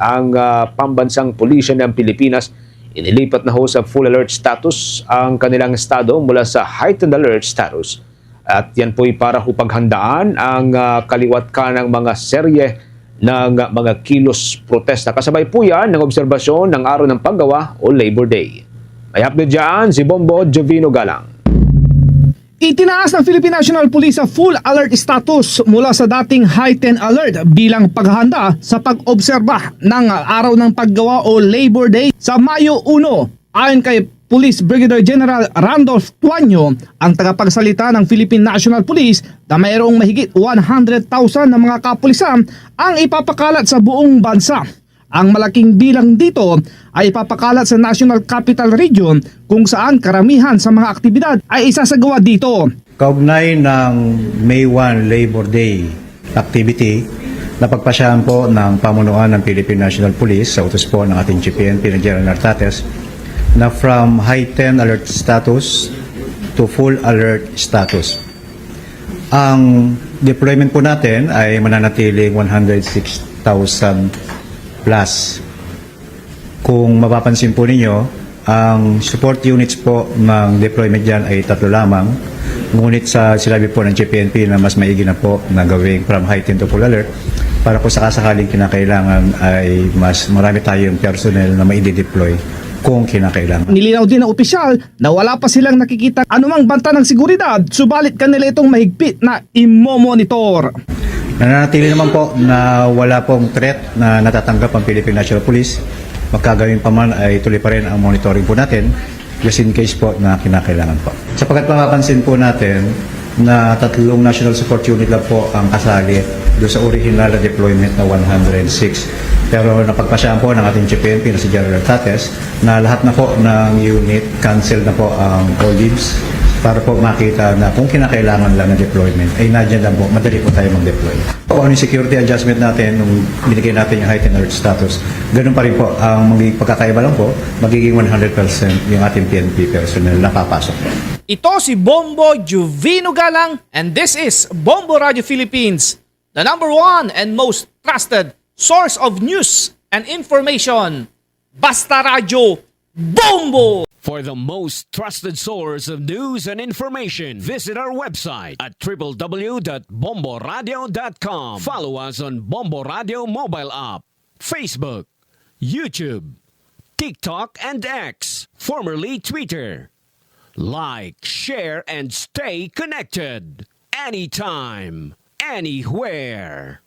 Ang pambansang pulisya ng Pilipinas, inilipat na ho sa full alert status ang kanilang estado mula sa heightened alert status. At yan po'y para ho paghandaan ang kaliwat ka ng mga serye ng mga kilos protesta. Kasabay po yan ng obserbasyon ng araw ng paggawa o Labor Day. May update dyan si Bombo Jovino Galang. Itinaas ng Philippine National Police sa full alert status mula sa dating heightened alert bilang paghahanda sa pag-obserba ng araw ng paggawa o Labor Day sa Mayo 1. Ayon kay Police Brigadier General Randolph Tuanyo, ang tagapagsalita ng Philippine National Police, na mayroong mahigit 100,000 na mga kapulisan ang ipapakalat sa buong bansa. Ang malaking bilang dito ay ipapakalat sa National Capital Region kung saan karamihan sa mga aktibidad ay isasagawa dito. Kaugnay ng May 1 Labor Day activity, napagpasyahan po ng pamunuan ng Philippine National Police sa utos po ng ating GPNP na General Nartates na from heightened alert status to full alert status. Ang deployment po natin ay mananatiling 106,000 plus. Kung mapapansin po ninyo, ang support units po ng deployment dyan ay 3 lamang. Ngunit sa sinabi po ng GPNP na mas maigi na po na gawing from heightened to full alert para po sakasakaling kinakailangan ay mas marami tayong personnel na maidi-deploy kung kinakailangan. Nilinaw din ng opisyal na wala pa silang nakikita anumang banta ng seguridad, subalit kanila itong mahigpit na imo-monitor. Nananatili naman po na wala pong threat na natatanggap ang Philippine National Police. Magkagawin pa man ay tuloy pa rin ang monitoring po natin just in case po na kinakailangan po. Sapagkat mapapansin po natin na 3 National Support Unit lang po ang kasali doon sa original na deployment na 106. Pero napagpasyahan po ng ating GPNP na si General Nartates na lahat na po ng unit cancel na po ang all leaves para po makita na kung kinakailangan lang na deployment ay nadyan lang po, madali po tayo mag-deploy. Kung ano yung security adjustment natin nung binigay natin yung heightened alert status, ganun pa rin po ang magiging pagkakaiba lang po, magiging 100% yung ating PNP personnel na papasok po. Ito si Bombo Jovino Galang and this is Bombo Radio Philippines, the #1 and most trusted source of news and information. Basta Radio Bombo! For the most trusted source of news and information, visit our website at www.bomboradio.com. Follow us on Bombo Radio mobile app, Facebook, YouTube, TikTok, and X, formerly Twitter. Like, share, and stay connected. Anytime, anywhere.